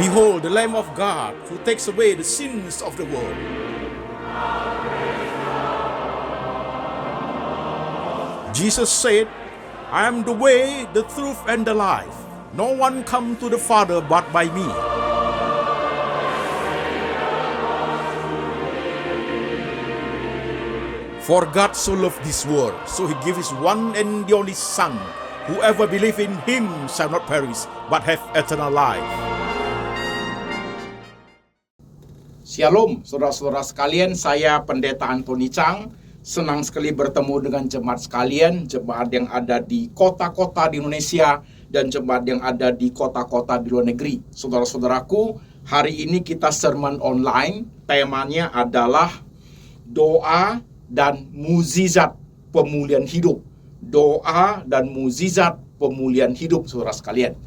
Behold, the Lamb of God who takes away the sins of the world. Jesus said, I am the way, the truth, and the life. No one come to the Father but by me. For God so loved this world, so he gave his one and the only Son. Whoever believe in him shall not perish, but have eternal life. Shalom, saudara-saudara sekalian, saya Pendeta Antoni Chang. Senang sekali bertemu dengan jemaat sekalian, jemaat yang ada di kota-kota di Indonesia dan jemaat yang ada di kota-kota di luar negeri. Saudara-saudaraku, hari ini kita sermon online, temanya adalah doa dan mukjizat pemulihan hidup. Doa dan mukjizat pemulihan hidup, saudara sekalian.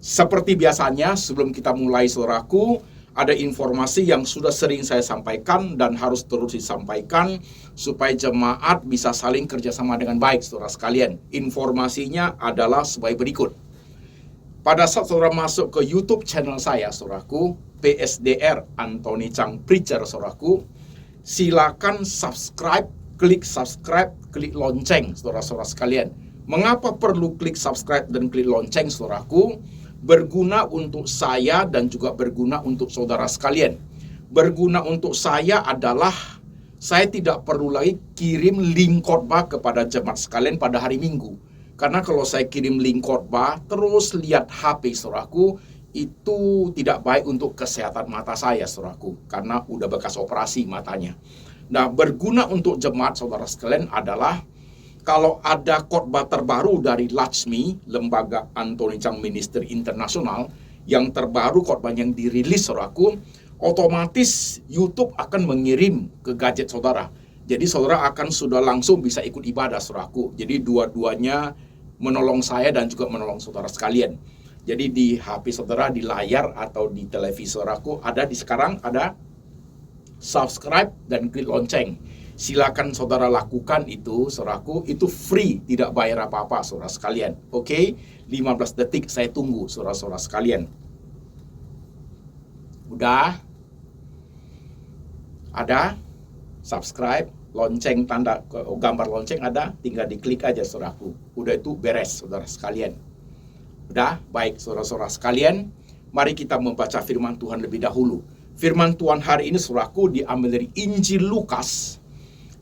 Seperti biasanya, sebelum kita mulai, saudaraku, ada informasi yang sudah sering saya sampaikan dan harus terus disampaikan supaya jemaat bisa saling kerjasama dengan baik, saudara sekalian. Informasinya adalah sebagai berikut. Pada saat saudara masuk ke YouTube channel saya, saudaraku, PSDR Antoni Chang Preacher, saudaraku, silakan subscribe, klik lonceng, saudara-saudara sekalian. Mengapa perlu klik subscribe dan klik lonceng, saudaraku? Berguna untuk saya dan juga berguna untuk saudara sekalian. Berguna untuk saya adalah saya tidak perlu lagi kirim link khotbah kepada jemaat sekalian pada hari Minggu. Karena kalau saya kirim link khotbah terus lihat HP, saudaraku, itu tidak baik untuk kesehatan mata saya, saudaraku, karena udah bekas operasi matanya. Nah, berguna untuk jemaat saudara sekalian adalah kalau ada khotbah terbaru dari LACMI, Lembaga Antoni Chang Ministry Internasional, yang terbaru khotbah yang dirilis, saudaraku, otomatis YouTube akan mengirim ke gadget saudara. Jadi saudara akan sudah langsung bisa ikut ibadah, saudaraku. Jadi dua-duanya menolong saya dan juga menolong saudara sekalian. Jadi di HP saudara, di layar atau di televisi saudaraku, sekarang ada subscribe dan klik lonceng. Silakan saudara lakukan itu, saudaraku, itu free, tidak bayar apa-apa, saudara sekalian. Oke, 15 detik saya tunggu, saudara-saudara sekalian. Udah? Ada? Subscribe, lonceng, tanda gambar lonceng ada, tinggal diklik aja, saudaraku. Udah, itu beres, saudara sekalian. Udah? Baik, saudara-saudara sekalian, mari kita membaca firman Tuhan lebih dahulu. Firman Tuhan hari ini, saudaraku, diambil dari Injil Lukas.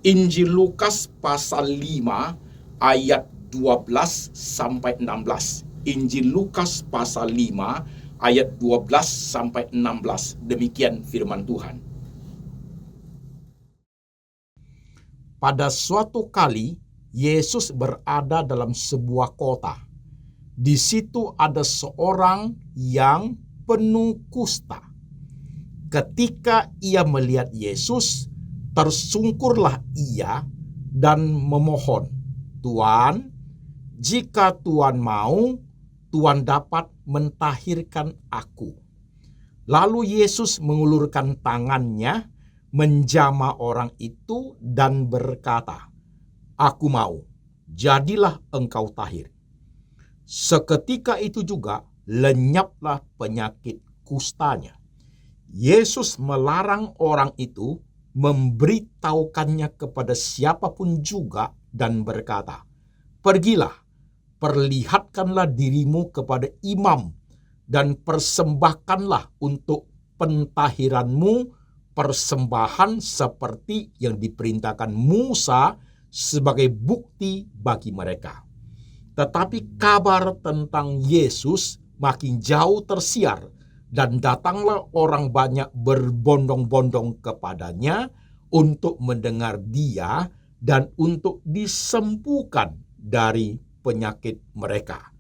Injil Lukas pasal 5 ayat 12 sampai 16. Injil Lukas pasal 5 ayat 12 sampai 16. Demikian firman Tuhan. Pada suatu kali Yesus berada dalam sebuah kota. Di situ ada seorang yang penuh kusta. Ketika ia melihat Yesus, tersungkurlah ia dan memohon, "Tuan, jika Tuan mau, Tuan dapat mentahirkan aku." Lalu Yesus mengulurkan tangannya, menjamah orang itu dan berkata, "Aku mau, jadilah engkau tahir." Seketika itu juga lenyaplah penyakit kustanya. Yesus melarang orang itu memberitahukannya kepada siapapun juga dan berkata, "Pergilah, perlihatkanlah dirimu kepada imam dan persembahkanlah untuk pentahiranmu persembahan seperti yang diperintahkan Musa sebagai bukti bagi mereka." Tetapi kabar tentang Yesus makin jauh tersiar, dan datanglah orang banyak berbondong-bondong kepadanya untuk mendengar dia dan untuk disembuhkan dari penyakit mereka.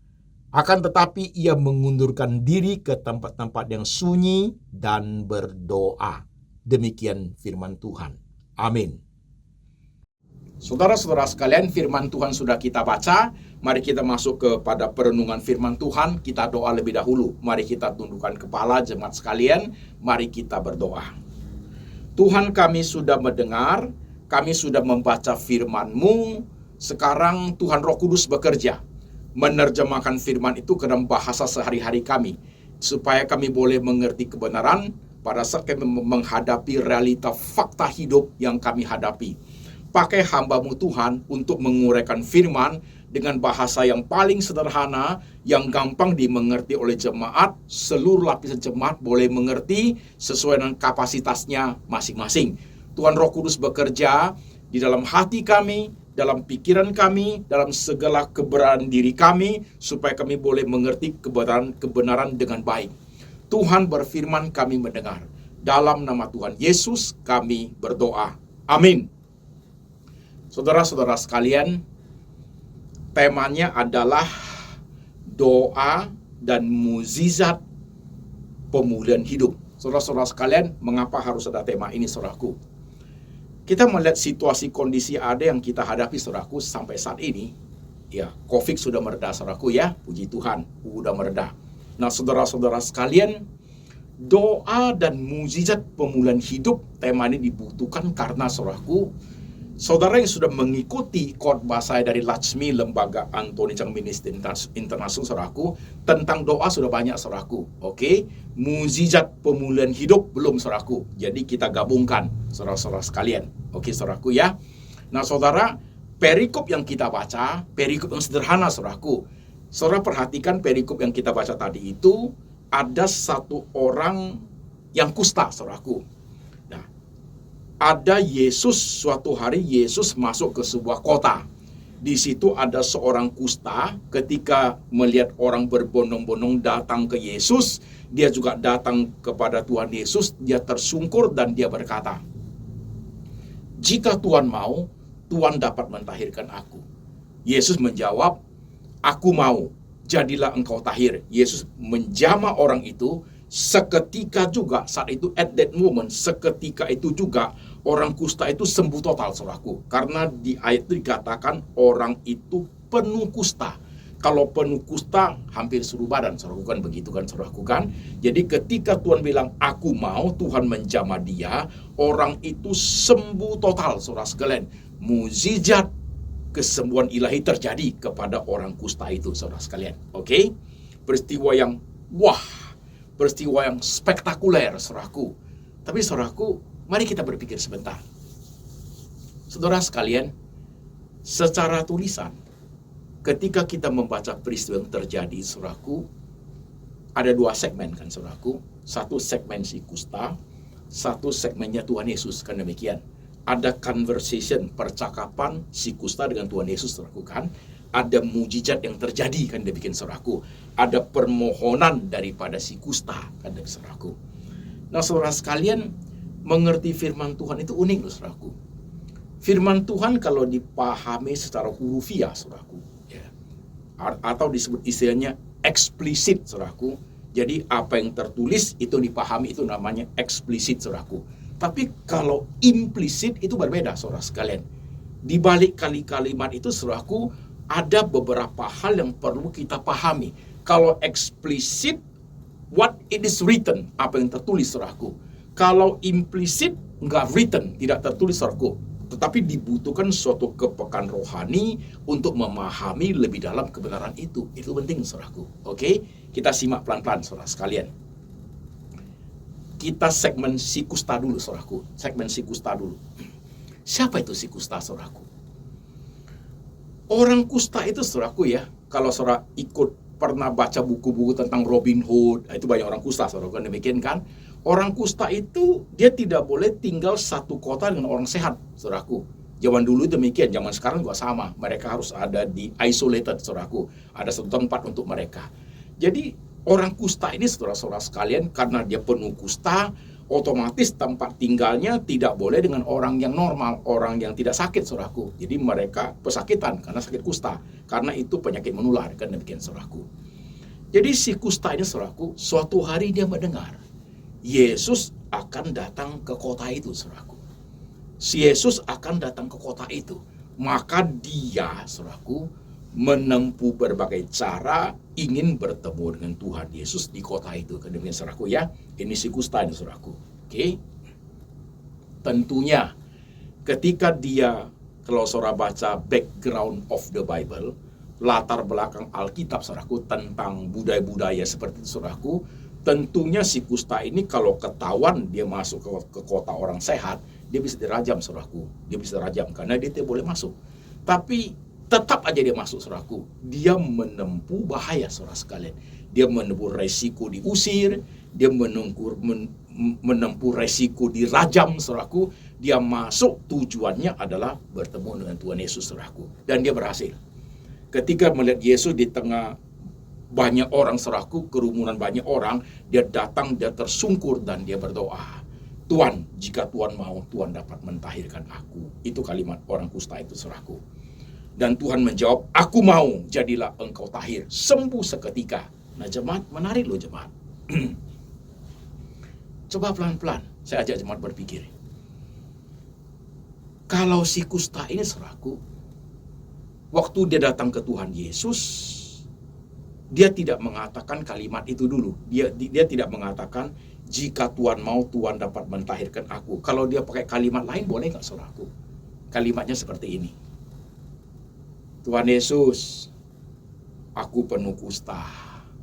Akan tetapi ia mengundurkan diri ke tempat-tempat yang sunyi dan berdoa. Demikian firman Tuhan. Amin. Saudara-saudara sekalian, firman Tuhan sudah kita baca. Mari kita masuk kepada perenungan firman Tuhan. Kita doa lebih dahulu. Mari kita tundukkan kepala jemaat sekalian. Mari kita berdoa. Tuhan, kami sudah mendengar, kami sudah membaca firman-Mu. Sekarang Tuhan Roh Kudus bekerja, menerjemahkan firman itu ke dalam bahasa sehari-hari kami. supaya kami boleh mengerti kebenaran pada saat kami menghadapi realita fakta hidup yang kami hadapi. Pakai hamba-Mu Tuhan untuk menguraikan firman dengan bahasa yang paling sederhana, yang gampang dimengerti oleh jemaat, seluruh lapisan jemaat boleh mengerti sesuai dengan kapasitasnya masing-masing. Tuhan Roh Kudus bekerja di dalam hati kami, dalam pikiran kami, dalam segala keberadaan diri kami, supaya kami boleh mengerti kebenaran dengan baik. Tuhan berfirman, kami mendengar. Dalam nama Tuhan Yesus kami berdoa. Amin. Saudara-saudara sekalian, temanya adalah doa dan mukjizat pemulihan hidup. Saudara-saudara sekalian, mengapa harus ada tema ini, saudaraku? Kita melihat situasi kondisi ada yang kita hadapi, saudaraku, sampai saat ini. Ya, COVID sudah mereda, saudaraku, ya. Puji Tuhan, sudah mereda. Nah, saudara-saudara sekalian, doa dan mukjizat pemulihan hidup, tema ini dibutuhkan karena, saudaraku, saudara yang sudah mengikuti khotbah saya dari Latsmi, Lembaga Antoni Chang Ministry Internasional, saudaraku, tentang doa sudah banyak, saudaraku. Oke, mukjizat pemulihan hidup belum, saudaraku. Jadi kita gabungkan, saudara-saudara sekalian. Oke, saudaraku, ya. Nah, saudara, perikop yang kita baca, perikop yang sederhana, saudaraku. Saudara perhatikan perikop yang kita baca tadi itu, ada satu orang yang kusta, saudaraku. Ada Yesus, suatu hari Yesus masuk ke sebuah kota. Di situ ada seorang kusta, ketika melihat orang berbondong-bondong datang ke Yesus, dia juga datang kepada Tuhan Yesus, dia tersungkur dan dia berkata, "Jika Tuhan mau, Tuhan dapat mentahirkan aku." Yesus menjawab, "Aku mau, jadilah engkau tahir." Yesus menjamah orang itu. Seketika juga saat itu, at that moment, seketika itu juga orang kusta itu sembuh total, saudaraku. Karena di ayat itu dikatakan orang itu penuh kusta. Kalau penuh kusta hampir seluruh badan, saudaraku, kan begitu kan, saudaraku, kan. Jadi ketika Tuhan bilang aku mau, Tuhan menjamah dia, orang itu sembuh total, saudara sekalian. Mukjizat kesembuhan ilahi terjadi kepada orang kusta itu, saudara sekalian. Oke? Peristiwa yang peristiwa yang spektakuler, saudaraku. Tapi saudaraku, mari kita berpikir sebentar. Saudara sekalian, secara tulisan, ketika kita membaca peristiwa yang terjadi, saudaraku, ada dua segmen kan, saudaraku. Satu segmen si kusta, satu segmennya Tuhan Yesus, kan demikian. Ada conversation, percakapan si kusta dengan Tuhan Yesus, saudaraku, kan. Ada mujizat yang terjadi, kan demikian, saudaraku. Ada permohonan daripada si kusta, kan demikian, saudaraku. Nah, saudara sekalian, mengerti firman Tuhan itu unik, loh, saudaraku. Firman Tuhan kalau dipahami secara hurufiah, saudaraku, ya, atau disebut istilahnya eksplisit, saudaraku. Jadi apa yang tertulis itu dipahami, itu namanya eksplisit, saudaraku. Tapi kalau implisit itu berbeda, saudara sekalian. Di balik kalimat itu, saudaraku, ada beberapa hal yang perlu kita pahami. Kalau eksplisit, what it is written, apa yang tertulis, saudaraku. Kalau implisit, nggak written, tidak tertulis, saudaraku. Tetapi dibutuhkan suatu kepekaan rohani untuk memahami lebih dalam kebenaran itu. Itu penting, saudaraku. Oke, kita simak pelan-pelan, saudara sekalian. Kita segmen si kusta dulu, saudaraku. Segmen si kusta dulu. Siapa itu si kusta, saudaraku? Orang kusta itu, saudaraku, ya, kalau saudara pernah baca buku-buku tentang Robin Hood, itu banyak orang kusta, saudara, kan demikian, kan? Orang kusta itu dia tidak boleh tinggal satu kota dengan orang sehat, saudaraku. Zaman dulu demikian, zaman sekarang juga sama. Mereka harus ada di isolated, saudaraku. Ada satu tempat untuk mereka. Jadi orang kusta ini, saudara-saudara sekalian, karena dia penuh kusta, otomatis tempat tinggalnya tidak boleh dengan orang yang normal, orang yang tidak sakit, saudaraku. Jadi mereka pesakitan karena sakit kusta, karena itu penyakit menular, kan demikian, saudaraku. Jadi si kusta ini, saudaraku, suatu hari dia mendengar Yesus akan datang ke kota itu, saudaraku. Si Yesus akan datang ke kota itu. Maka dia, saudaraku, menempuh berbagai cara ingin bertemu dengan Tuhan Yesus di kota itu. Kemudian, saudaraku, ya, ini si kusta ini, saudaraku. Oke. Tentunya ketika dia, kalau saudara baca background of the Bible, latar belakang Alkitab, saudaraku, tentang budaya-budaya seperti itu, saudaraku, tentunya si kusta ini kalau ketahuan dia masuk ke kota orang sehat, dia bisa dirajam, saudaraku. Dia bisa dirajam karena dia tidak boleh masuk. Tapi tetap aja dia masuk, saudaraku. Dia menempuh bahaya, saudara sekalian. Dia menempuh resiko diusir, dia menempuh resiko dirajam, saudaraku. Dia masuk, tujuannya adalah bertemu dengan Tuhan Yesus, saudaraku. Dan dia berhasil. Ketika melihat Yesus di tengah banyak orang, saudaraku, kerumunan banyak orang, dia datang, dia tersungkur dan dia berdoa, Tuhan, jika Tuhan mau, Tuhan dapat mentahirkan aku. Itu kalimat orang kusta itu, saudaraku. Dan Tuhan menjawab, aku mau, jadilah engkau tahir, sembuh seketika. Nah jemaat, menarik loh jemaat. Coba pelan-pelan, saya ajak jemaat berpikir. Kalau si kusta ini, saudaraku, waktu dia datang ke Tuhan Yesus, dia tidak mengatakan kalimat itu dulu. Dia tidak mengatakan, jika Tuhan mau, Tuhan dapat mentahirkan aku. Kalau dia pakai kalimat lain, boleh nggak, saudaraku? Kalimatnya seperti ini. Tuhan Yesus, aku penuh kusta,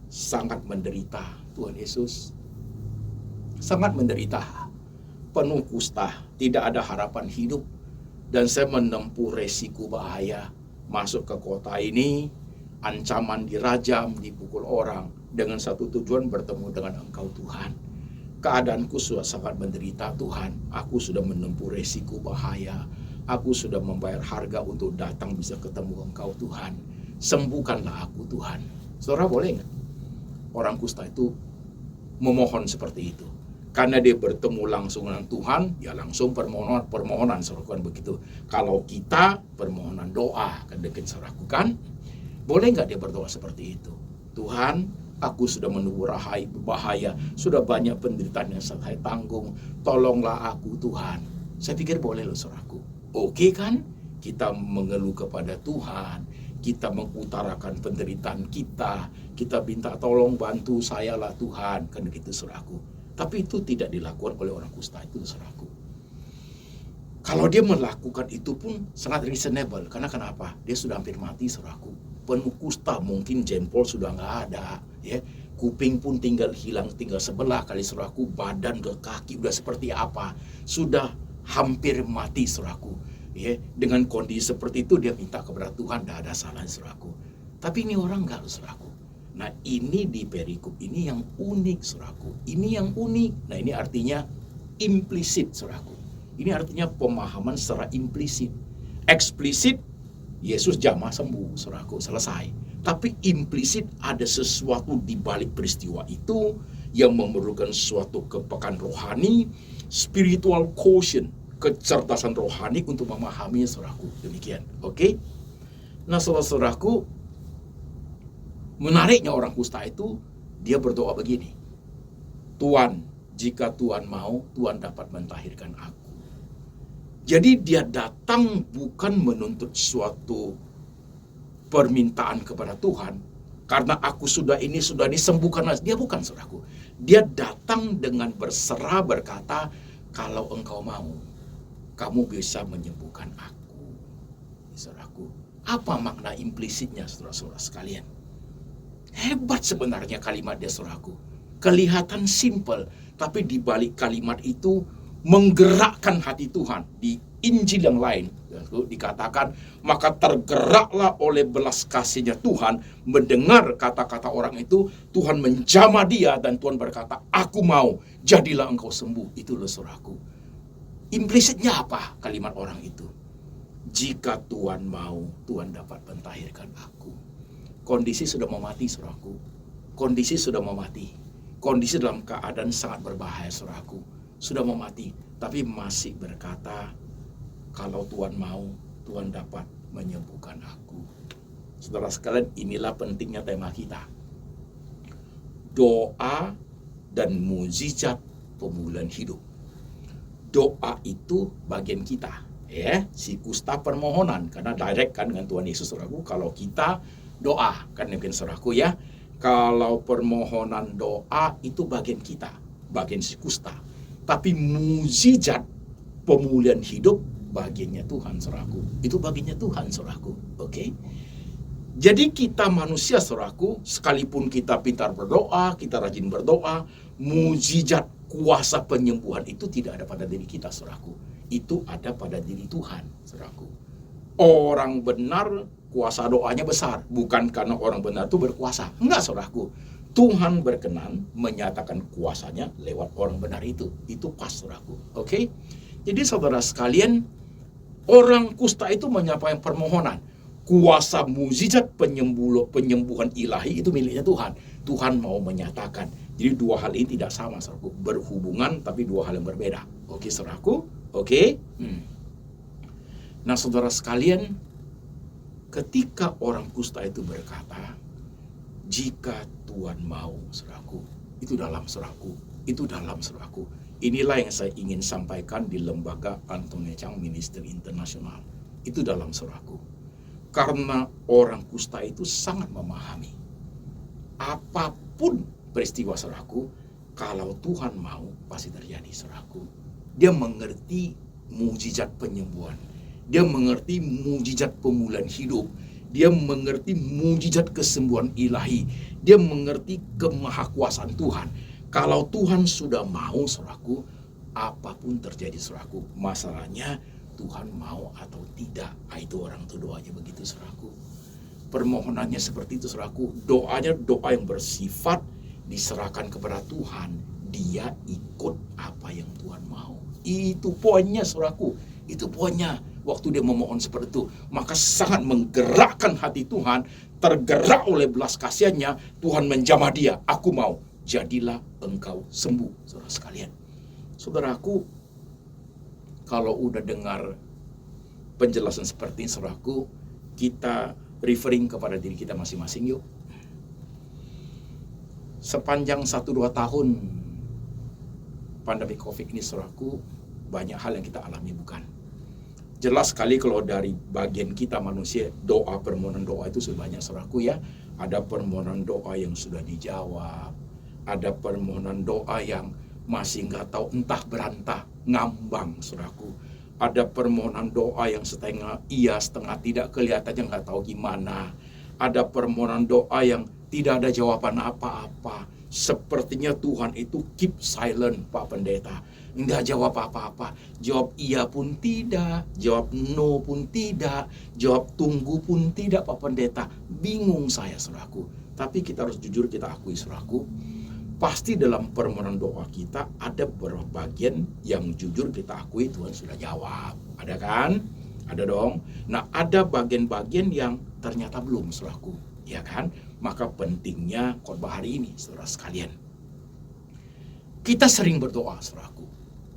sangat menderita. Tuhan Yesus, sangat menderita, penuh kusta, tidak ada harapan hidup. Dan saya menempuh resiko bahaya, masuk ke kota ini, ancaman dirajam, dipukul orang, dengan satu tujuan bertemu dengan Engkau, Tuhan. Keadaanku sudah sangat menderita, Tuhan. Aku sudah menempuh resiko bahaya. Aku sudah membayar harga untuk datang bisa ketemu Engkau, Tuhan. Sembuhkanlah aku, Tuhan. Saudara, boleh nggak? Orang kusta itu memohon seperti itu. Karena dia bertemu langsung dengan Tuhan, ya langsung permohonan, saudara, kan begitu. Kalau kita permohonan doa, kan demikian, saudaraku, kan? Boleh nggak dia berdoa seperti itu? Tuhan, aku sudah menunggu bahaya, sudah banyak penderitaan yang saya tanggung, tolonglah aku, Tuhan. Saya pikir boleh loh, saudaraku. Oke kan? Kita mengeluh kepada Tuhan, kita mengutarakan penderitaan kita minta tolong bantu saya lah Tuhan, kan begitu, saudaraku. Tapi itu tidak dilakukan oleh orang kusta itu, saudaraku. Kalau dia melakukan itu pun sangat reasonable. Karena kenapa? Dia sudah hampir mati, saudaraku. Penuh kusta, mungkin jempol sudah nggak ada, ya. Kuping pun tinggal hilang, tinggal sebelah kali, saudaraku. Badan ke kaki udah seperti apa? Sudah hampir mati, saudaraku. Ya, dengan kondisi seperti itu dia minta kepada Tuhan, tidak ada salah, saudaraku. Tapi ini orang nggak, saudaraku. Nah ini di perikop ini yang unik, saudaraku. Ini yang unik. Nah ini artinya implisit, saudaraku. Ini artinya pemahaman secara implisit. Eksplisit, Yesus jamah sembuh, saudaraku, selesai. Tapi implisit ada sesuatu di balik peristiwa itu yang memerlukan suatu kepekaan rohani, spiritual quotient, kecerdasan rohani untuk memahaminya, saudaraku. Demikian, oke? Nah, saudara-saudaraku, menariknya orang kusta itu, dia berdoa begini. Tuhan, jika Tuhan mau, Tuhan dapat mentahirkan aku. Jadi dia datang bukan menuntut suatu permintaan kepada Tuhan, karena aku sudah disembuhkan. Dia bukan, saudaraku. Dia datang dengan berserah, berkata, kalau engkau mau, kamu bisa menyembuhkan aku. Saudaraku, apa makna implisitnya, saudara-saudara sekalian? Hebat sebenarnya kalimat dia, saudaraku. Kelihatan simple, tapi di balik kalimat itu menggerakkan hati Tuhan. Di Injil yang lain dikatakan, maka tergeraklah oleh belas kasihnya Tuhan mendengar kata-kata orang itu. Tuhan menjamah dia dan Tuhan berkata, aku mau, jadilah engkau sembuh. Itu loh, saudaraku. Implisitnya apa kalimat orang itu? Jika Tuhan mau, Tuhan dapat mentahirkan aku. Kondisi sudah mau mati, saudaraku. Kondisi sudah mau mati. Kondisi dalam keadaan sangat berbahaya, saudaraku. Sudah mau mati, tapi masih berkata, kalau Tuhan mau, Tuhan dapat menyembuhkan aku. Saudara sekalian, inilah pentingnya tema kita. Doa dan mukjizat pemulihan hidup. Doa itu bagian kita, ya. Si kusta permohonan, karena direct kan dengan Tuhan Yesus, saudaraku. Kalau kita doa, kan mungkin, saudaraku, ya. Kalau permohonan doa itu bagian kita, bagian si kusta. Tapi mukjizat pemulihan hidup bagiannya Tuhan, saudaraku. Itu bagiannya Tuhan, saudaraku. Oke. Jadi kita manusia, saudaraku, sekalipun kita pintar berdoa, kita rajin berdoa, mujizat kuasa penyembuhan itu tidak ada pada diri kita, saudaraku. Itu ada pada diri Tuhan, saudaraku. Orang benar kuasa doanya besar, bukan karena orang benar itu berkuasa. Enggak, saudaraku. Tuhan berkenan menyatakan kuasanya lewat orang benar itu. Itu pas, saudaraku. Oke? Jadi saudara sekalian, orang kusta itu menyampaikan permohonan. Kuasa mujizat penyembuhan ilahi itu miliknya Tuhan. Tuhan mau menyatakan. Jadi dua hal ini tidak sama, saudaraku. Berhubungan tapi dua hal yang berbeda. Oke, saudaraku? Oke? Nah, saudara sekalian, ketika orang kusta itu berkata, jika Tuhan mau, saudaraku, itu dalam, saudaraku. Itu dalam, saudaraku. Inilah yang saya ingin sampaikan di lembaga Anthony Chang Ministry Internasional. Itu dalam, saudaraku. Karena orang kusta itu sangat memahami apapun peristiwa, saudaraku, kalau Tuhan mau pasti terjadi, saudaraku. Dia mengerti mujizat penyembuhan, dia mengerti mujizat pemulihan hidup, dia mengerti mujizat kesembuhan ilahi, dia mengerti kemahakuasaan Tuhan. Kalau Tuhan sudah mau, saudaraku, apapun terjadi, saudaraku. Masalahnya Tuhan mau atau tidak. Itu orang tuh doanya begitu, saudaraku. Permohonannya seperti itu, saudaraku. Doanya doa yang bersifat diserahkan kepada Tuhan. Dia ikut apa yang Tuhan mau. Itu poinnya, saudaraku. Itu poinnya. Waktu dia memohon seperti itu, maka sangat menggerakkan hati Tuhan. Tergerak oleh belas kasihannya, Tuhan menjamah dia. Aku mau, jadilah engkau sembuh, saudara sekalian. Saudaraku, kalau udah dengar penjelasan seperti ini, saudaraku, kita referring kepada diri kita masing-masing yuk. Sepanjang 1-2 tahun pandemi COVID ini, saudaraku, banyak hal yang kita alami, bukan? Jelas sekali kalau dari bagian kita manusia, doa, permohonan doa itu sudah banyak, saudaraku ya. Ada permohonan doa yang sudah dijawab, ada permohonan doa yang masih nggak tahu entah berantah, ngambang, saudaraku. Ada permohonan doa yang setengah iya, setengah tidak, kelihatannya nggak tahu gimana. Ada permohonan doa yang tidak ada jawaban apa-apa. Sepertinya Tuhan itu keep silent, Pak Pendeta. Nggak jawab apa-apa. Jawab iya pun tidak, jawab no pun tidak, jawab tunggu pun tidak, Pak Pendeta. Bingung saya, saudaraku. Tapi kita harus jujur, kita akui, saudaraku. Pasti dalam permohonan doa kita ada beberapa bagian yang jujur kita akui Tuhan sudah jawab. Ada kan? Ada dong. Nah, ada bagian-bagian yang ternyata belum, saudaraku. Ya kan? Maka pentingnya khotbah hari ini, saudara sekalian. Kita sering berdoa, saudaraku.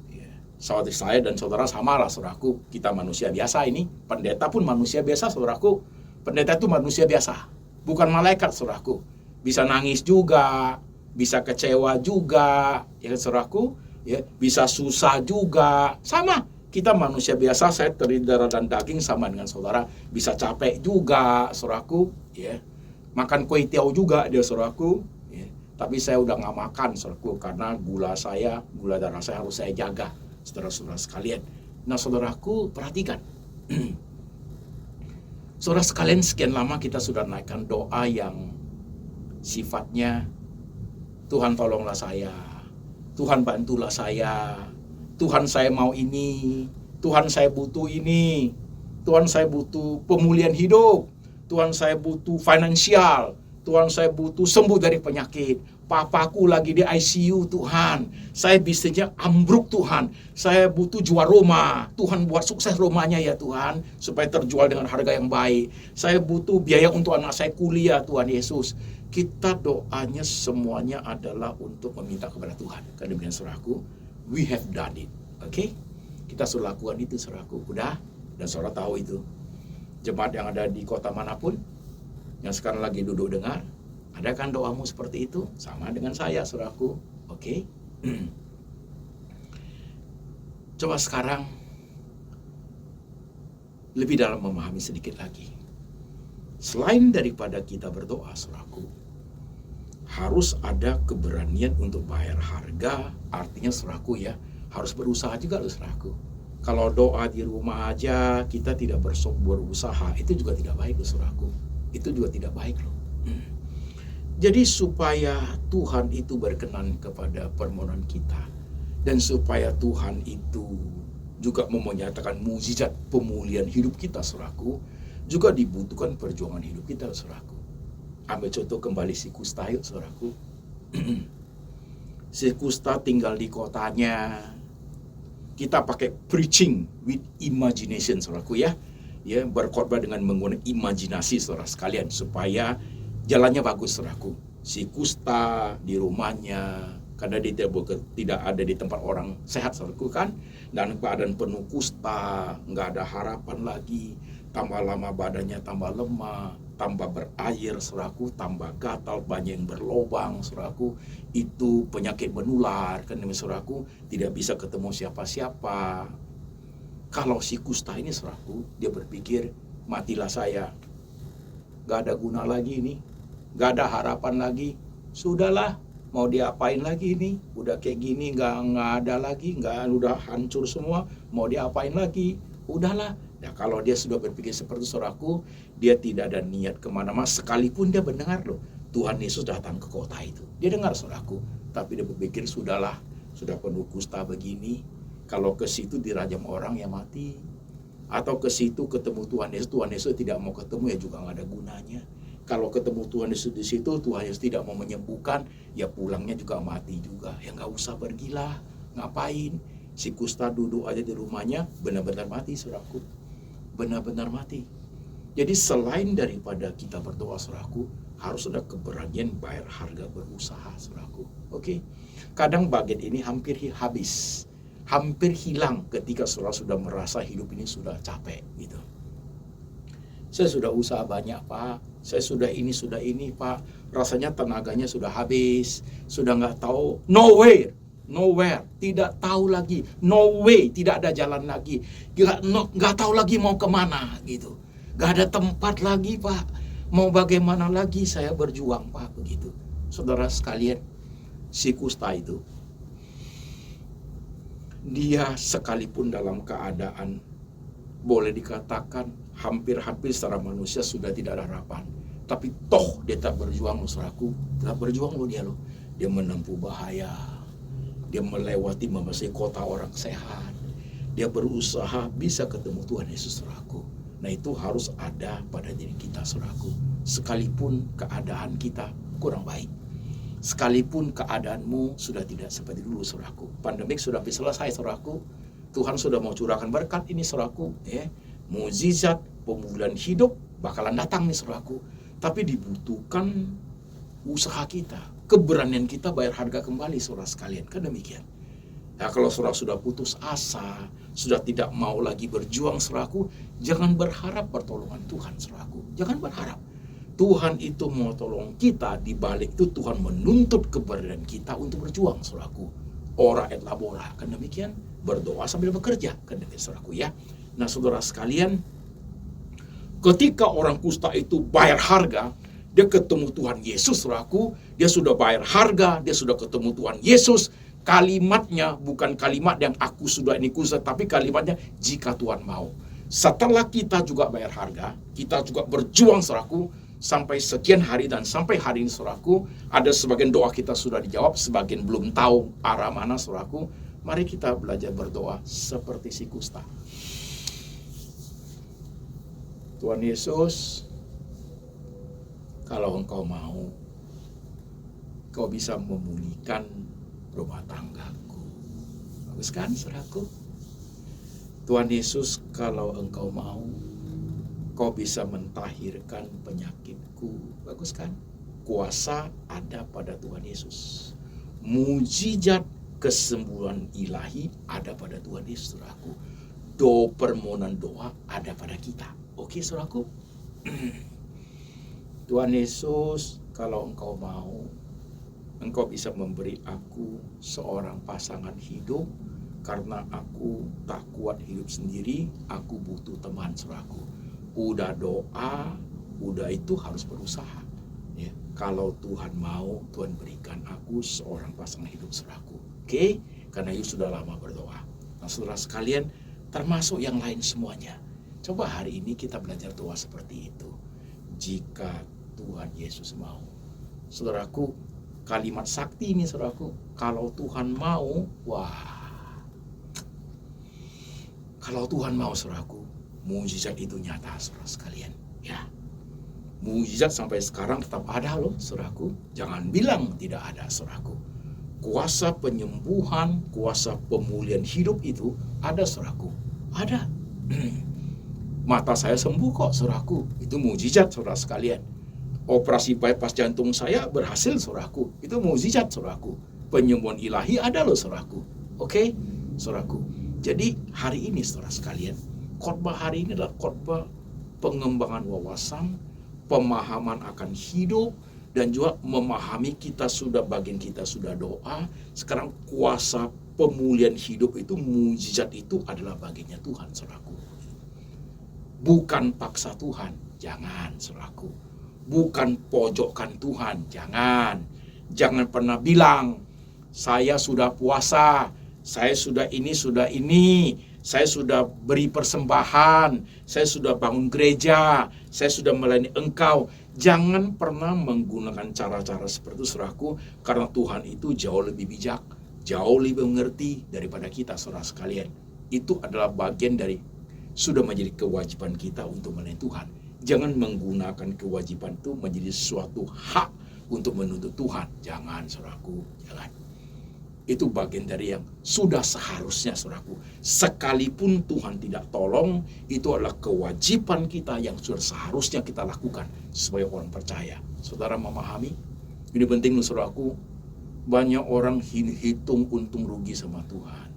Ya. Saudara saya dan saudara samalah, saudaraku. Kita manusia biasa ini. Pendeta pun manusia biasa, saudaraku. Pendeta itu manusia biasa. Bukan malaikat, saudaraku. Bisa nangis juga, bisa kecewa juga, ya saudaraku, ya, bisa susah juga. Sama, kita manusia biasa, saya terdiri darah dan daging sama dengan saudara, bisa capek juga, saudaraku, ya. Makan kue tiaw juga dia, saudaraku, ya. Tapi saya udah nggak makan, saudaraku, karena gula darah saya harus saya jaga, saudara-saudara sekalian. Nah, saudaraku, perhatikan. Saudara sekalian, sekian lama kita sudah naikkan doa yang sifatnya Tuhan tolonglah saya, Tuhan bantulah saya, Tuhan saya mau ini, Tuhan saya butuh ini, Tuhan saya butuh pemulihan hidup, Tuhan saya butuh finansial, Tuhan saya butuh sembuh dari penyakit, papaku lagi di ICU Tuhan, saya bisnisnya ambruk Tuhan, saya butuh jual rumah, Tuhan buat sukses rumahnya ya Tuhan, supaya terjual dengan harga yang baik, saya butuh biaya untuk anak saya kuliah Tuhan Yesus. Kita doanya semuanya adalah untuk meminta kepada Tuhan. Karena demikian, saudaraku, we have done it. Oke? Kita sudah lakukan itu, saudaraku. Udah? Dan saudara tahu itu. Jemaat yang ada di kota manapun, yang sekarang lagi duduk dengar, ada kan doamu seperti itu? Sama dengan saya, saudaraku. Oke? Coba sekarang lebih dalam memahami sedikit lagi. Selain daripada kita berdoa, saudaraku, harus ada keberanian untuk bayar harga. Artinya, saudaraku ya, harus berusaha juga loh, saudaraku. Kalau doa di rumah aja kita tidak berusaha, itu juga tidak baik loh, saudaraku. Itu juga tidak baik loh. Jadi supaya Tuhan itu berkenan kepada permohonan kita, dan supaya Tuhan itu juga menyatakan mukjizat pemulihan hidup kita, saudaraku, juga dibutuhkan perjuangan hidup kita, saudaraku. Ambil contoh kembali si kusta, yuk saudaraku. Si kusta tinggal di kotanya, kita pakai preaching with imagination, saudaraku ya. Ya, berkhotbah dengan menggunakan imajinasi, saudara sekalian, supaya jalannya bagus, saudaraku. Si kusta di rumahnya, karena dia tidak ada di tempat orang sehat, saudaraku kan, dan badan penuh kusta, nggak ada harapan lagi, tambah lama badannya tambah lemah, tambah berair, saudaraku, tambah gatal, banyak yang berlobang, saudaraku. Itu penyakit menular, kan, saudaraku, tidak bisa ketemu siapa-siapa. Kalau si kusta ini, saudaraku, dia berpikir, matilah saya, gak ada guna lagi ini, gak ada harapan lagi, sudahlah, mau diapain lagi ini, udah kayak gini, gak ada lagi, udah hancur semua, mau diapain lagi, udahlah. Nah, kalau dia sudah berpikir seperti itu, saudaraku, dia tidak ada niat kemana-mana, sekalipun dia mendengar loh, Tuhan Yesus datang ke kota itu, dia dengar, saudaraku, tapi dia berpikir, sudahlah, sudah penuh kusta begini, kalau ke situ dirajam orang ya mati, atau ke situ ketemu Tuhan Yesus tidak mau ketemu ya juga nggak ada gunanya. Kalau ketemu Tuhan Yesus di situ, Tuhan Yesus tidak mau menyembuhkan, ya pulangnya juga mati juga. Ya nggak usah pergilah, ngapain? Si kusta duduk aja di rumahnya, benar-benar mati, saudaraku, benar-benar mati. Jadi selain daripada kita berdoa, saudaraku, harus ada keberanian bayar harga berusaha, saudaraku. Oke, kadang bagian ini hampir habis, hampir hilang ketika saudara sudah merasa hidup ini sudah capek gitu. Saya sudah usaha banyak, Pak. Saya sudah ini, Pak. Rasanya tenaganya sudah habis, sudah nggak tahu, nowhere, tidak tahu lagi, no way, tidak ada jalan lagi, nggak tahu lagi mau kemana gitu, nggak ada tempat lagi, Pak. Mau bagaimana lagi saya berjuang, Pak, begitu. Saudara sekalian, si kusta itu, dia sekalipun dalam keadaan boleh dikatakan hampir-hampir secara manusia sudah tidak ada harapan, tapi toh dia tak berjuang, saudaraku, tak berjuang loh dia loh. Dia menempuh bahaya, dia melewati memasuki kota orang sehat, dia berusaha bisa ketemu Tuhan Yesus, saudaraku. Nah, itu harus ada pada diri kita, saudaraku. Sekalipun keadaan kita kurang baik, sekalipun keadaanmu sudah tidak seperti dulu, saudaraku. Pandemik sudah selesai, saudaraku. Tuhan sudah mau curahkan berkat ini, saudaraku. Mukjizat pemulihan hidup bakalan datang nih, saudaraku. Tapi dibutuhkan usaha kita, keberanian kita bayar harga kembali, saudara sekalian. Kan demikian. Nah, kalau saudara sudah putus asa, sudah tidak mau lagi berjuang, saudaraku, jangan berharap pertolongan Tuhan, saudaraku. Jangan berharap. Tuhan itu mau tolong kita, di balik itu Tuhan menuntut keberanian kita untuk berjuang, saudaraku. Ora et labora, kan demikian. Berdoa sambil bekerja, kan demikian, saudaraku ya. Nah, saudara sekalian, ketika orang kusta itu bayar harga, dia ketemu Tuhan Yesus, saudaraku. Dia sudah bayar harga, dia sudah ketemu Tuhan Yesus. Kalimatnya bukan kalimat yang aku sudah ini kusta, tapi kalimatnya jika Tuhan mau. Setelah kita juga bayar harga, kita juga berjuang, saudaraku, sampai sekian hari, dan sampai hari ini, saudaraku, ada sebagian doa kita sudah dijawab, sebagian belum tahu arah mana, saudaraku. Mari kita belajar berdoa seperti si kusta. Tuhan Yesus, kalau Engkau mau, Kau bisa memulihkan rumah tanggaku. Bagus kan, saudaraku? Tuhan Yesus, kalau Engkau mau, Kau bisa mentahirkan penyakitku. Bagus kan? Kuasa ada pada Tuhan Yesus. Mujizat kesembuhan ilahi ada pada Tuhan Yesus, saudaraku. Permohonan doa ada pada kita. Oke, saudaraku? Tuhan Yesus, kalau Engkau mau, Engkau bisa memberi aku seorang pasangan hidup, karena aku tak kuat hidup sendiri, aku butuh teman, saudaraku. Udah doa, udah itu harus berusaha. Ya, kalau Tuhan mau, Tuhan berikan aku seorang pasangan hidup, saudaraku. Oke? Karena Yesus sudah lama berdoa. Nah, saudara sekalian, termasuk yang lain semuanya. Coba hari ini kita belajar doa seperti itu. jika Tuhan Yesus mau. Saudaraku, kalimat sakti ini saudaraku, kalau Tuhan mau, kalau Tuhan mau saudaraku, mujizat itu nyata saudara sekalian. Ya, mujizat sampai sekarang tetap ada loh saudaraku. Jangan bilang tidak ada saudaraku. Kuasa penyembuhan, kuasa pemulihan hidup itu ada saudaraku. Ada. Mata saya sembuh kok saudaraku. Itu mujizat saudara sekalian. Operasi bypass jantung saya berhasil saudaraku. Itu mujizat saudaraku. Penyembuhan ilahi ada loh saudaraku. Oke, saudaraku. Jadi hari ini saudara sekalian, khotbah hari ini adalah khotbah pengembangan wawasan, pemahaman akan hidup, dan juga memahami bagian kita sudah doa. Sekarang kuasa pemulihan hidup itu, mujizat itu adalah bagiannya Tuhan saudaraku. Bukan paksa Tuhan, jangan saudaraku. Bukan pojokkan Tuhan, jangan. Jangan pernah bilang, saya sudah puasa, saya sudah ini, saya sudah beri persembahan, saya sudah bangun gereja, saya sudah melayani engkau. Jangan pernah menggunakan cara-cara seperti itu saudaraku, karena Tuhan itu jauh lebih bijak, jauh lebih mengerti daripada kita saudara sekalian. Itu adalah bagian dari, sudah menjadi kewajiban kita untuk melayani Tuhan. Jangan menggunakan kewajiban itu menjadi suatu hak untuk menuntut Tuhan. Jangan saudaraku, jangan. Itu bagian dari yang sudah seharusnya saudaraku. Sekalipun Tuhan tidak tolong, itu adalah kewajiban kita yang sudah seharusnya kita lakukan sebagai orang percaya. Saudara memahami? Ini penting saudaraku. Banyak orang hitung untung rugi sama Tuhan.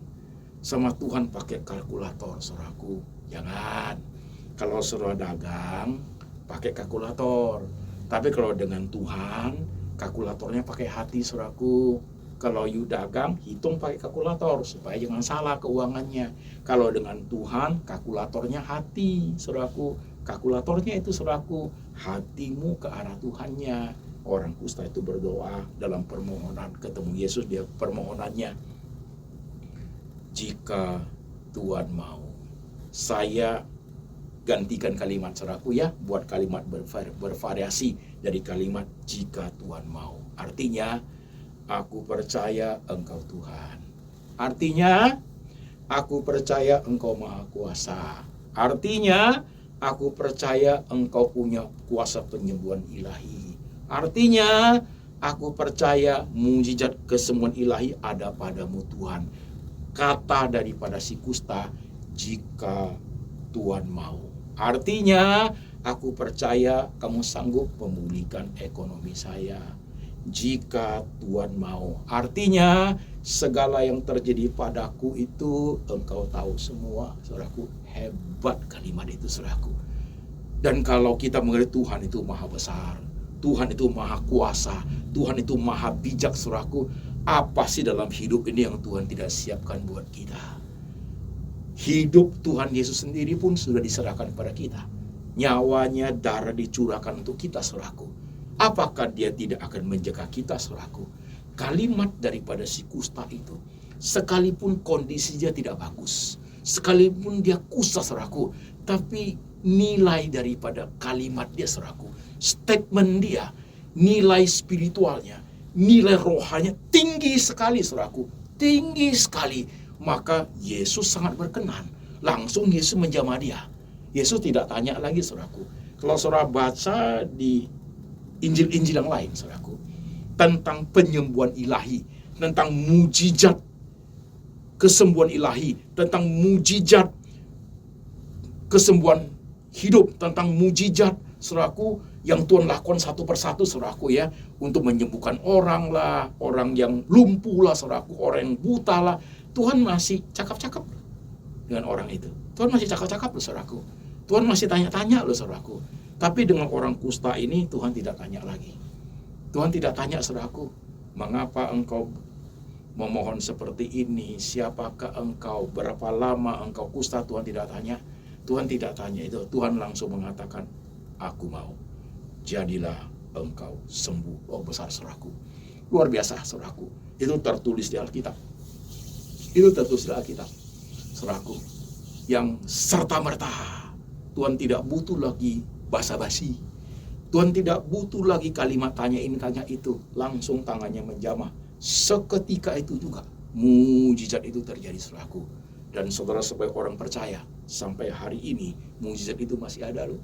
Sama Tuhan pakai kalkulator saudaraku. Jangan. Kalau saudara dagang, pakai kalkulator. Tapi kalau dengan Tuhan, kalkulatornya pakai hati saudaraku. Kalau you dagang, hitung pakai kalkulator supaya jangan salah keuangannya. Kalau dengan Tuhan, kalkulatornya hati, saudaraku. Kalkulatornya itu saudaraku, hatimu ke arah Tuhannya. Orang kusta itu berdoa dalam permohonan, ketemu Yesus dia permohonannya. Jika Tuhan mau, saya gantikan kalimat saudaraku ya, buat kalimat bervariasi dari kalimat jika Tuhan mau. Artinya, aku percaya Engkau Tuhan. Artinya, aku percaya Engkau Maha Kuasa. Artinya, aku percaya Engkau punya kuasa penyembuhan ilahi. Artinya, aku percaya mujizat kesembuhan ilahi ada padamu Tuhan. Kata daripada si kusta, jika Tuhan mau. Artinya, aku percaya kamu sanggup memulihkan ekonomi saya. Jika Tuhan mau. Artinya, segala yang terjadi padaku itu Engkau tahu semua. Saudaraku, hebat kalimat itu saudaraku. Dan kalau kita mengerti Tuhan itu maha besar, Tuhan itu maha kuasa, Tuhan itu maha bijak saudaraku, apa sih dalam hidup ini yang Tuhan tidak siapkan buat kita? Hidup Tuhan Yesus sendiri pun sudah diserahkan kepada kita. Nyawanya, darah dicurahkan untuk kita saudaraku. Apakah dia tidak akan menjaga kita saudaraku? Kalimat daripada si kusta itu, sekalipun kondisinya tidak bagus, sekalipun dia kusta saudaraku, tapi nilai daripada kalimat dia saudaraku, statement dia, nilai spiritualnya, nilai rohanya tinggi sekali saudaraku, tinggi sekali. Maka Yesus sangat berkenan. Langsung Yesus menjamah dia. Yesus tidak tanya lagi saudaraku. Kalau saudara baca di Injil-Injil yang lain saudaraku, tentang penyembuhan ilahi, tentang mujizat kesembuhan ilahi, tentang mujizat kesembuhan hidup, tentang mujizat saudaraku yang Tuhan lakukan satu persatu saudaraku ya, untuk menyembuhkan orang lah, orang yang lumpuh lah saudaraku, orang yang buta lah. Tuhan masih cakap-cakap dengan orang itu. Tuhan masih cakap-cakap loh saudaraku. Tuhan masih tanya-tanya loh saudaraku. Tapi dengan orang kusta ini Tuhan tidak tanya lagi. Tuhan tidak tanya saudaraku, mengapa engkau memohon seperti ini? Siapakah engkau? Berapa lama engkau kusta? Tuhan tidak tanya. Tuhan tidak tanya itu. Tuhan langsung mengatakan, aku mau. Jadilah engkau sembuh. Oh besar saudaraku. Luar biasa saudaraku. Itu tertulis di Alkitab. Itu tertulis di Alkitab, saudaraku, yang serta-merta Tuhan tidak butuh lagi basa-basi. Tuhan tidak butuh lagi kalimat tanya ini tanya itu, langsung tangannya menjamah. Seketika itu juga mujizat itu terjadi, saudaraku. Dan saudara sebagai orang percaya, sampai hari ini mujizat itu masih ada loh.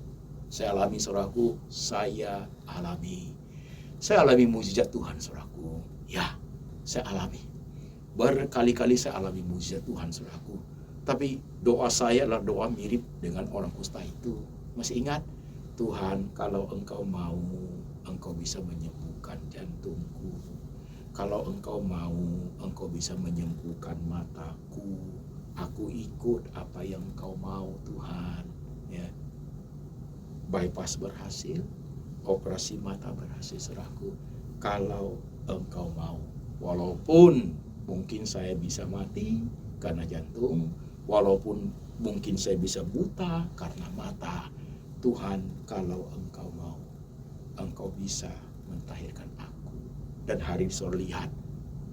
Saya alami, saudaraku, saya alami mujizat Tuhan, saudaraku. Ya, saya alami. Berkali-kali saya alami mujizat Tuhan, saudaraku. Tapi doa saya adalah doa mirip dengan orang kusta itu. Masih ingat? Tuhan, kalau Engkau mau, Engkau bisa menyembuhkan jantungku. Kalau Engkau mau, Engkau bisa menyembuhkan mataku. Aku ikut apa yang Engkau mau, Tuhan. Ya. Bypass berhasil, operasi mata berhasil, saudaraku. Kalau Engkau mau, walaupun mungkin saya bisa mati karena jantung, walaupun mungkin saya bisa buta karena mata, Tuhan, kalau Engkau mau, Engkau bisa mentahirkan aku. Dan hari ini saudara lihat,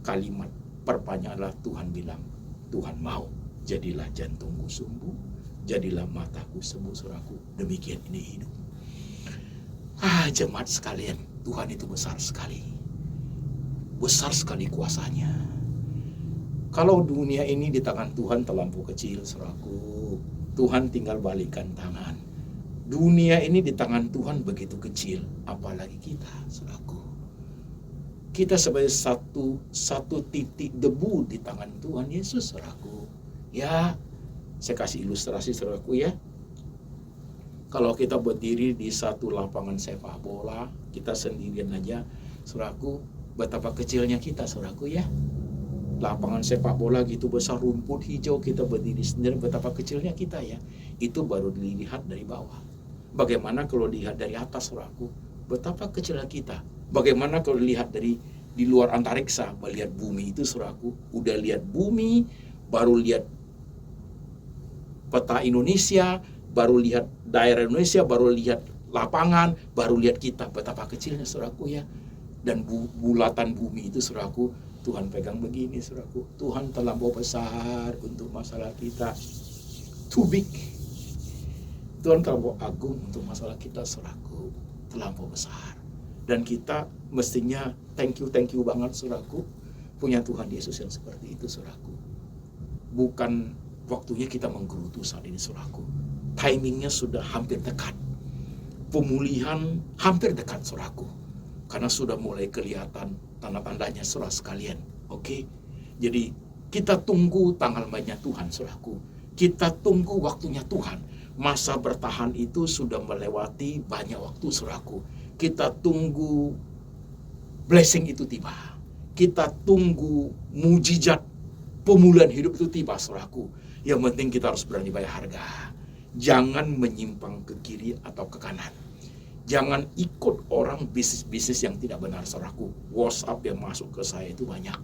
kalimat perpanjanganlah Tuhan bilang, Tuhan mau, jadilah jantungku sembuh, jadilah mataku sembuh, saudaraku. Demikian ini hidup. Jemaat sekalian, Tuhan itu besar sekali. Besar sekali kuasanya. Kalau dunia ini di tangan Tuhan terlampau kecil, saudaraku. Tuhan tinggal balikkan tangan. Dunia ini di tangan Tuhan begitu kecil, apalagi kita, saudaraku. Kita sebagai satu titik debu di tangan Tuhan Yesus, saudaraku. Ya, saya kasih ilustrasi, saudaraku, ya. Kalau kita berdiri di satu lapangan sepak bola, kita sendirian aja, saudaraku, betapa kecilnya kita, saudaraku, ya. Lapangan sepak bola gitu besar, rumput hijau, kita berdiri sendiri, betapa kecilnya kita, ya. Itu baru dilihat dari bawah. Bagaimana kalau dilihat dari atas, saudaraku? Betapa kecilnya kita. Bagaimana kalau dilihat dari di luar antariksa, melihat bumi itu, saudaraku? Udah lihat bumi, baru lihat peta Indonesia, baru lihat daerah Indonesia, baru lihat lapangan, baru lihat kita. Betapa kecilnya, saudaraku, ya. Dan bulatan bumi itu, saudaraku, Tuhan pegang begini, saudaraku. Tuhan terlampau besar untuk masalah kita. Too big. Tuhan terlampau agung untuk masalah kita, saudaraku. Terlampau besar. Dan kita mestinya thank you banget, saudaraku, punya Tuhan Yesus yang seperti itu, saudaraku. Bukan waktunya kita menggerutu saat ini, saudaraku. Timingnya sudah hampir dekat. Pemulihan hampir dekat, saudaraku. Karena sudah mulai kelihatan tanda-tandanya, saudara sekalian. Oke? Jadi kita tunggu tanggal mainnya Tuhan, saudaraku. Kita tunggu waktunya Tuhan. Masa bertahan itu sudah melewati banyak waktu, saudaraku. Kita tunggu blessing itu tiba. Kita tunggu mujizat pemulihan hidup itu tiba, saudaraku. Yang penting kita harus berani bayar harga. Jangan menyimpang ke kiri atau ke kanan. Jangan ikut orang bisnis-bisnis yang tidak benar, saudaraku. WhatsApp yang masuk ke saya itu banyak.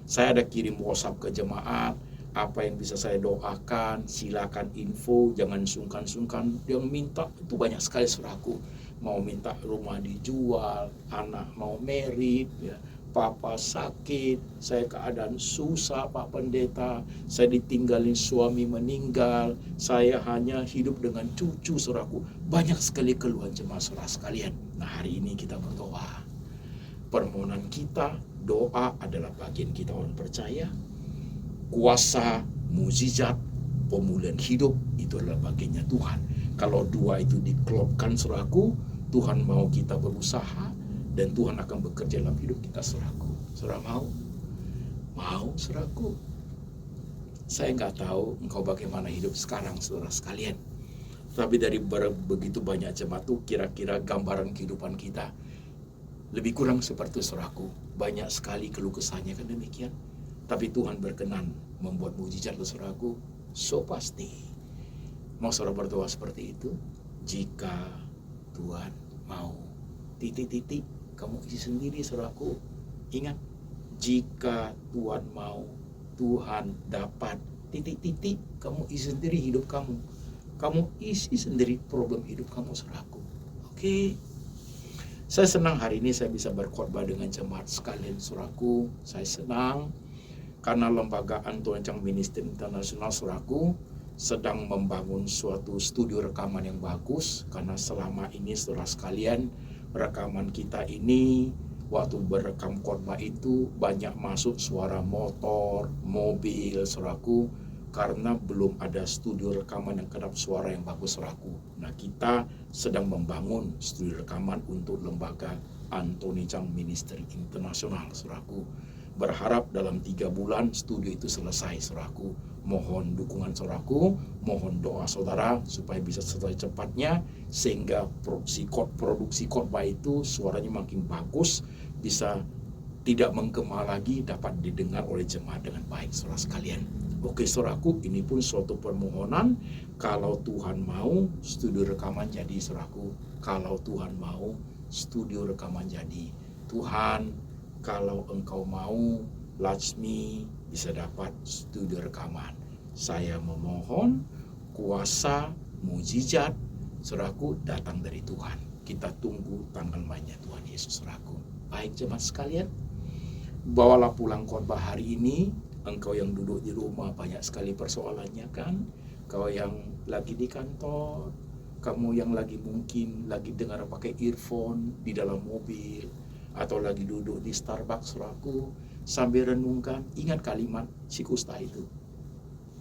Saya ada kirim WhatsApp ke jemaat. Apa yang bisa saya doakan, silakan info, jangan sungkan-sungkan. Yang minta itu banyak sekali, saudaraku. Mau minta rumah dijual, anak mau merit, ya. Papa sakit, saya keadaan susah, Pak Pendeta. Saya ditinggalin suami meninggal. Saya hanya hidup dengan cucu, saudaraku. Banyak sekali keluhan jemaat saudara sekalian. Nah, hari ini kita berdoa. Permohonan kita, doa adalah bagian kita orang percaya. Kuasa, mujizat, pemulihan hidup itu adalah bagiannya Tuhan. Kalau dua itu diklopkan, saudaraku, Tuhan mau kita berusaha dan Tuhan akan bekerja dalam hidup kita, saudaraku. Saudara mau? Mau, saudaraku? Saya nggak tahu engkau bagaimana hidup sekarang, saudara sekalian. Tapi dari begitu banyak jemaat itu, kira-kira gambaran kehidupan kita lebih kurang seperti itu, saudaraku. Banyak sekali keluh kesahnya, kan demikian. Tapi Tuhan berkenan membuat mujizat, saudaraku. So pasti. Mau saudara berdoa seperti itu? Jika Tuhan mau. Titik-titik. Kamu isi sendiri, saudaraku. Ingat, jika Tuhan mau, Tuhan dapat. Titik-titik. Kamu isi sendiri hidup kamu. Kamu isi sendiri problem hidup kamu, saudaraku. Oke. Saya senang hari ini saya bisa berkhotbah dengan jemaat sekalian, saudaraku. Saya senang karena lembaga Anton Chang Ministry Internasional, saudaraku, sedang membangun suatu studio rekaman yang bagus. Karena selama ini, saudara sekalian, rekaman kita ini, waktu berekam khotbah itu banyak masuk suara motor, mobil, saudaraku, karena belum ada studio rekaman yang kedap suara yang bagus, saudaraku. Nah, kita sedang membangun studio rekaman untuk lembaga Anthony Chang Ministry Internasional, saudaraku. Berharap dalam 3 bulan studio itu selesai, saudaraku. Mohon dukungan saudaraku, mohon doa saudara supaya bisa selesai cepatnya, sehingga produksi khotbah itu suaranya makin bagus, bisa tidak menggema lagi, dapat didengar oleh jemaat dengan baik, saudara sekalian. Oke, saudaraku, ini pun suatu permohonan. Kalau Tuhan mau, studio rekaman jadi, saudaraku. Kalau Tuhan mau, studio rekaman jadi. Tuhan, kalau Engkau mau, Laksmi bisa dapat studio rekaman. Saya memohon kuasa mujizat, saudaraku, datang dari Tuhan. Kita tunggu tanggal mainnya Tuhan Yesus, saudaraku. Baik, jemaat sekalian, bawalah pulang khotbah hari ini. Engkau yang duduk di rumah banyak sekali persoalannya kan? Kau yang lagi di kantor, kamu yang lagi mungkin lagi dengar pakai earphone di dalam mobil, atau lagi duduk di Starbucks, saudaraku, sambil renungkan, ingat kalimat si kusta itu.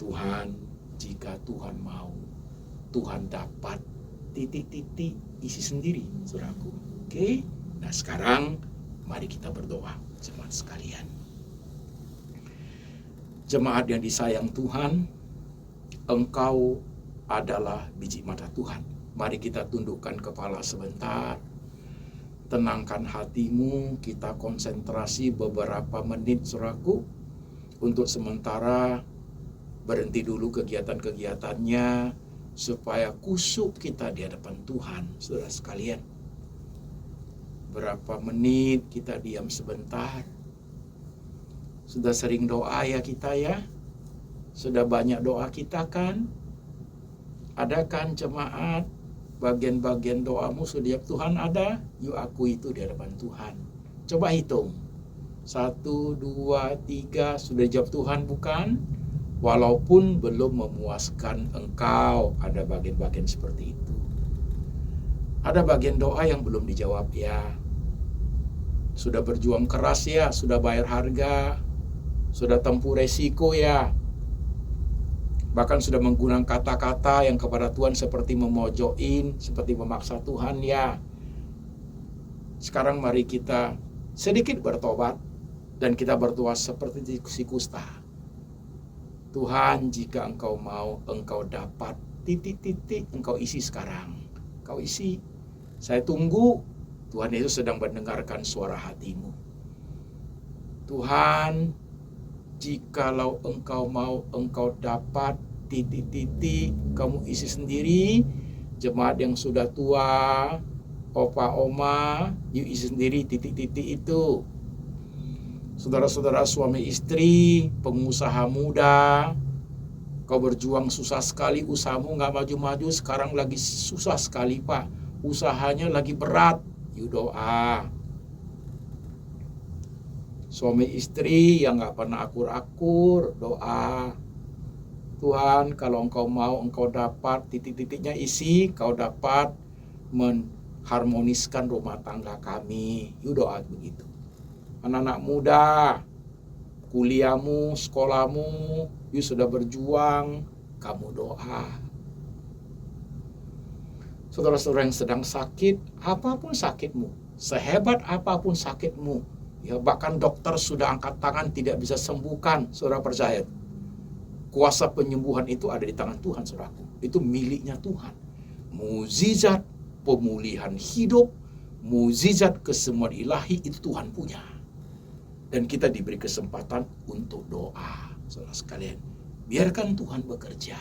Tuhan, jika Tuhan mau, Tuhan dapat titik-titik isi sendiri, saudaraku. Oke? Nah, sekarang mari kita berdoa, jemaat sekalian. Jemaat yang disayang Tuhan, Engkau adalah biji mata Tuhan. Mari kita tundukkan kepala sebentar, tenangkan hatimu, kita konsentrasi beberapa menit, saudaraku, untuk sementara berhenti dulu kegiatan-kegiatannya, supaya kusuk kita di hadapan Tuhan, saudara sekalian. Berapa menit kita diam sebentar. Sudah sering doa ya kita ya? Sudah banyak doa kita kan? Ada kan jemaat? Bagian-bagian doamu sudah Tuhan ada? Yuk akui itu di hadapan Tuhan. Coba hitung. 1, 2, 3 sudah jawab Tuhan bukan? Walaupun belum memuaskan engkau, ada bagian-bagian seperti itu. Ada bagian doa yang belum dijawab ya. Sudah berjuang keras ya, sudah bayar harga, sudah tempuh resiko ya. Bahkan sudah menggunakan kata-kata yang kepada Tuhan seperti memojokin, seperti memaksa Tuhan ya. Sekarang mari kita sedikit bertobat dan kita berdoa seperti si kusta. Tuhan, jika Engkau mau, Engkau dapat titik-titik, Engkau isi sekarang. Engkau isi. Saya tunggu. Tuhan Yesus sedang mendengarkan suara hatimu. Tuhan, jikalau Engkau mau, Engkau dapat titik-titik, kamu isi sendiri. Jemaat yang sudah tua, opa oma, yuk isi sendiri titik-titik itu. Saudara-saudara suami istri, pengusaha muda, kau berjuang susah sekali, usahamu nggak maju-maju, sekarang lagi susah sekali Pak, usahanya lagi berat, yuk doa. Suami istri yang nggak pernah akur-akur, doa. Tuhan, kalau Engkau mau, Engkau dapat titik-titiknya isi, Kau dapat mengharmoniskan rumah tangga kami. Yuk doa begitu. Anak-anak muda, kuliahmu, sekolahmu, yuk sudah berjuang, kamu doa. Saudara-saudara yang sedang sakit, apapun sakitmu, sehebat apapun sakitmu, ya bahkan dokter sudah angkat tangan tidak bisa sembuhkan, saudara percaya. Kuasa penyembuhan itu ada di tangan Tuhan, saudaraku. Itu miliknya Tuhan. Mukjizat pemulihan hidup, mukjizat kesembuhan ilahi itu Tuhan punya. Dan kita diberi kesempatan untuk doa, saudara sekalian. Biarkan Tuhan bekerja.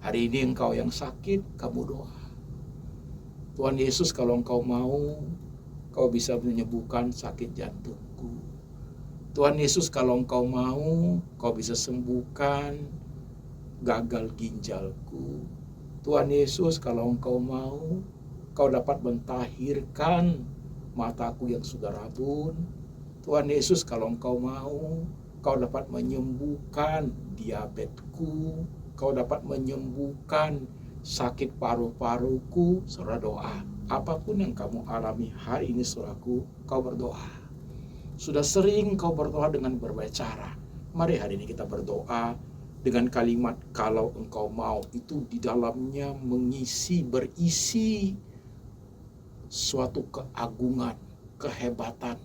Hari ini engkau yang sakit, kamu doa. Tuhan Yesus, kalau Engkau mau, Kau bisa menyembuhkan sakit jantungku. Tuhan Yesus, kalau Engkau mau, Kau bisa sembuhkan gagal ginjalku. Tuhan Yesus, kalau Engkau mau, Kau dapat mentahirkan mataku yang sudah rabun. Tuhan Yesus, kalau Engkau mau, Kau dapat menyembuhkan diabetesku. Kau dapat menyembuhkan sakit paru-paruku. Saudara doa. apapun yang kamu alami hari ini saudaraku, kau berdoa. Sudah sering kau berdoa dengan berbagai cara. Mari hari ini kita berdoa dengan kalimat kalau engkau mau, itu di dalamnya berisi suatu keagungan, kehebatan,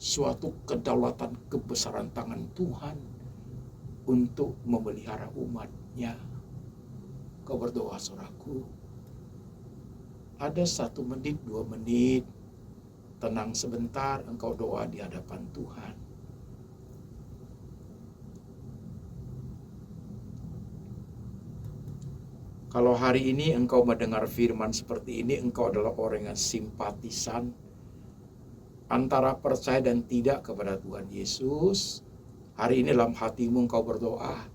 suatu kedaulatan, kebesaran tangan Tuhan untuk memelihara umat-Nya. Kau berdoa saudaraku. Ada 1 menit, 2 menit, tenang sebentar, engkau doa di hadapan Tuhan. Kalau hari ini engkau mendengar firman seperti ini, engkau adalah orang yang simpatisan antara percaya dan tidak kepada Tuhan Yesus. Hari ini dalam hatimu engkau berdoa,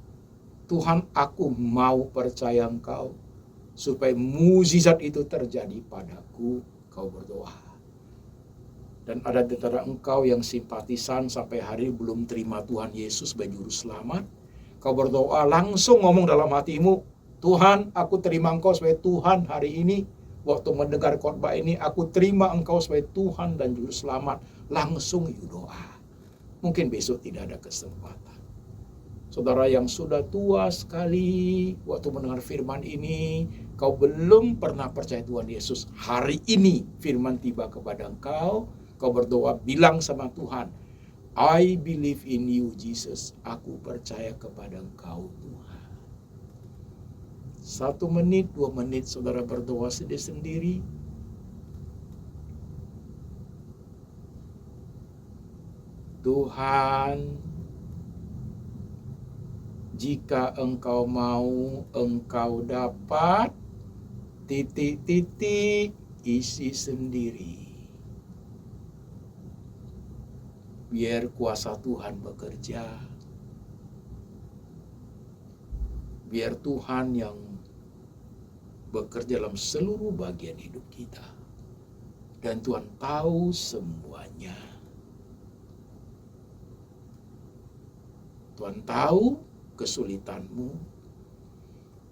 Tuhan, aku mau percaya Engkau, supaya mukjizat itu terjadi padaku. Kau berdoa. Dan ada di antara engkau yang simpatisan sampai hari belum terima Tuhan Yesus sebagai juru selamat. Kau berdoa, langsung ngomong dalam hatimu, Tuhan, aku terima Engkau sebagai Tuhan hari ini. Waktu mendengar khotbah ini, aku terima Engkau sebagai Tuhan dan juru selamat. Langsung doa. Mungkin besok tidak ada kesempatan. Saudara yang sudah tua sekali, waktu mendengar firman ini, kau belum pernah percaya Tuhan Yesus. Hari ini firman tiba kepada engkau, kau berdoa, bilang sama Tuhan, I believe in you Jesus. Aku percaya kepada Engkau Tuhan. 1 menit, 2 menit saudara berdoa sendiri. Tuhan, jika Engkau mau, Engkau dapat isi sendiri. Biar kuasa Tuhan bekerja. Biar Tuhan yang bekerja dalam seluruh bagian hidup kita. Dan Tuhan tahu semuanya. Tuhan tahu kesulitanmu.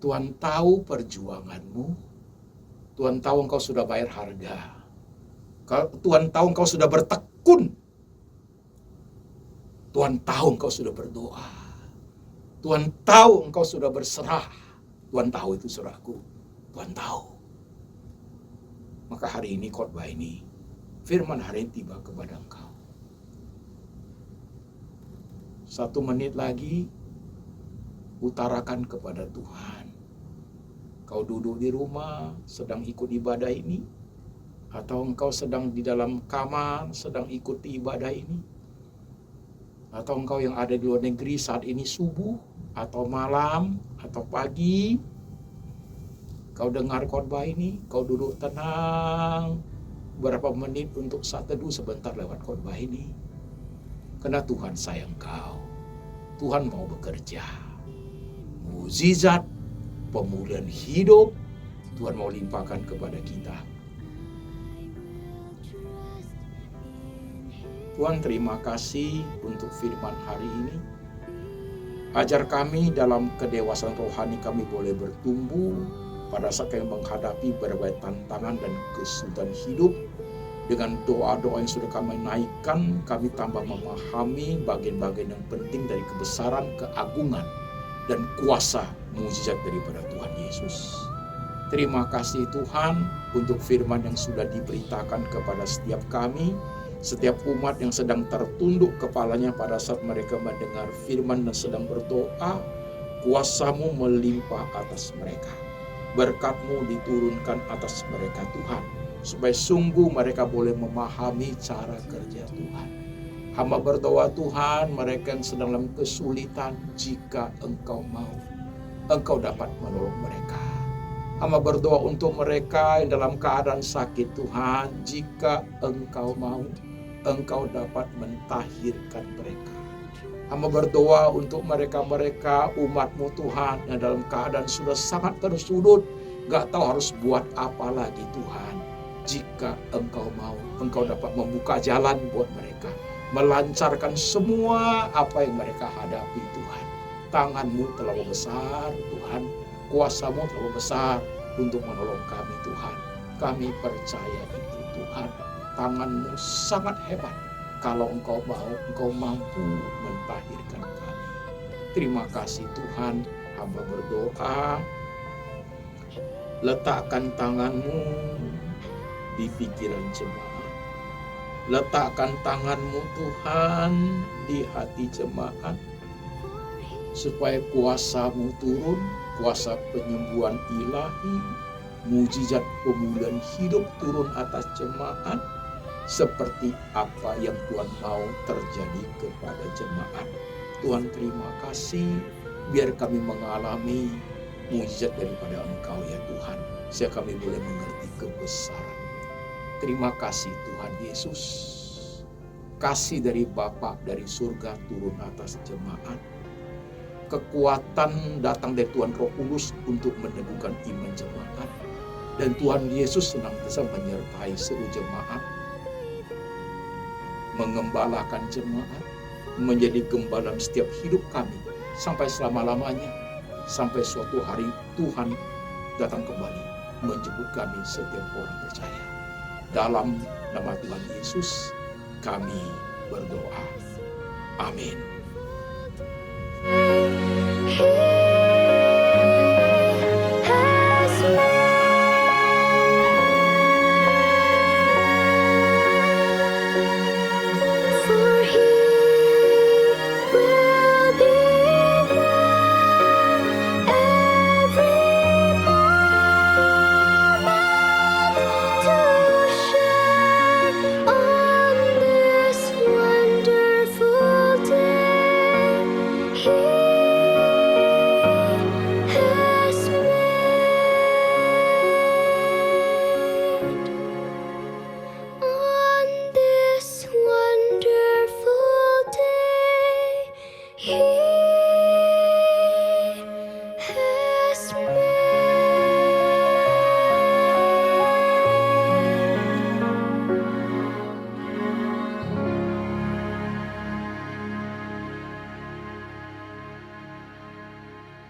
Tuhan tahu perjuanganmu. Tuhan tahu engkau sudah bayar harga. Tuhan tahu engkau sudah bertekun. Tuhan tahu engkau sudah berdoa. Tuhan tahu engkau sudah berserah. Tuhan tahu itu saudaraku. Tuhan tahu. Maka hari ini khotbah ini, firman hari ini tiba kepada engkau. 1 menit lagi, utarakan kepada Tuhan. Kau duduk di rumah, sedang ikut ibadah ini. Atau engkau sedang di dalam kamar, sedang ikuti ibadah ini. Atau engkau yang ada di luar negeri saat ini subuh, atau malam, atau pagi. Kau dengar khotbah ini, kau duduk tenang beberapa menit untuk saat teduh sebentar lewat khotbah ini. Karena Tuhan sayang kau. Tuhan mau bekerja. Mukjizat, pemulihan hidup, Tuhan mau limpahkan kepada kita. Tuhan, terima kasih untuk firman hari ini. Ajar kami dalam kedewasaan rohani kami boleh bertumbuh pada saat kami menghadapi berbagai tantangan dan kesulitan hidup. Dengan doa-doa yang sudah kami naikkan, kami tambah memahami bagian-bagian yang penting dari kebesaran, keagungan, dan kuasa mukjizat daripada Tuhan Yesus. Terima kasih Tuhan untuk firman yang sudah diberitakan kepada setiap kami, setiap umat yang sedang tertunduk kepalanya pada saat mereka mendengar firman dan sedang berdoa. Kuasa-Mu melimpah atas mereka. Berkat-Mu diturunkan atas mereka Tuhan, supaya sungguh mereka boleh memahami cara kerja Tuhan. Hamba berdoa Tuhan, mereka yang sedang dalam kesulitan, jika Engkau mau, Engkau dapat menolong mereka. Hamba berdoa untuk mereka yang dalam keadaan sakit Tuhan, jika Engkau mau, Engkau dapat mentahirkan mereka. Hamba berdoa untuk mereka-mereka umat-Mu Tuhan yang dalam keadaan sudah sangat tersudut, gak tahu harus buat apa lagi Tuhan. Jika Engkau mau, Engkau dapat membuka jalan buat mereka, melancarkan semua apa yang mereka hadapi Tuhan. Tangan-Mu terlalu besar Tuhan, kuasa-Mu terlalu besar untuk menolong kami Tuhan. Kami percaya itu Tuhan, tangan-Mu sangat hebat. Kalau Engkau mau, Engkau mampu mentahirkan kami. Terima kasih Tuhan, hamba berdoa. Letakkan tangan-Mu di pikiran jemaat. Letakkan tangan-Mu Tuhan di hati jemaat. Supaya kuasa-Mu turun, kuasa penyembuhan ilahi, mujizat pemulihan hidup turun atas jemaat. Seperti apa yang Tuhan mau terjadi kepada jemaat. Tuhan terima kasih, biar kami mengalami mujizat daripada Engkau ya Tuhan. Sehingga kami boleh mengerti kebesaran. Terima kasih Tuhan Yesus. Kasih dari Bapa dari surga turun atas jemaat. Kekuatan datang dari Tuhan Roh Kudus untuk meneguhkan iman jemaat. Dan Tuhan Yesus senantiasa menyertai seluruh jemaat. Mengembalakan jemaat, menjadi gembala setiap hidup kami sampai selama-lamanya, sampai suatu hari Tuhan datang kembali menjemput kami setiap orang percaya. Dalam nama Tuhan Yesus kami berdoa. Amin.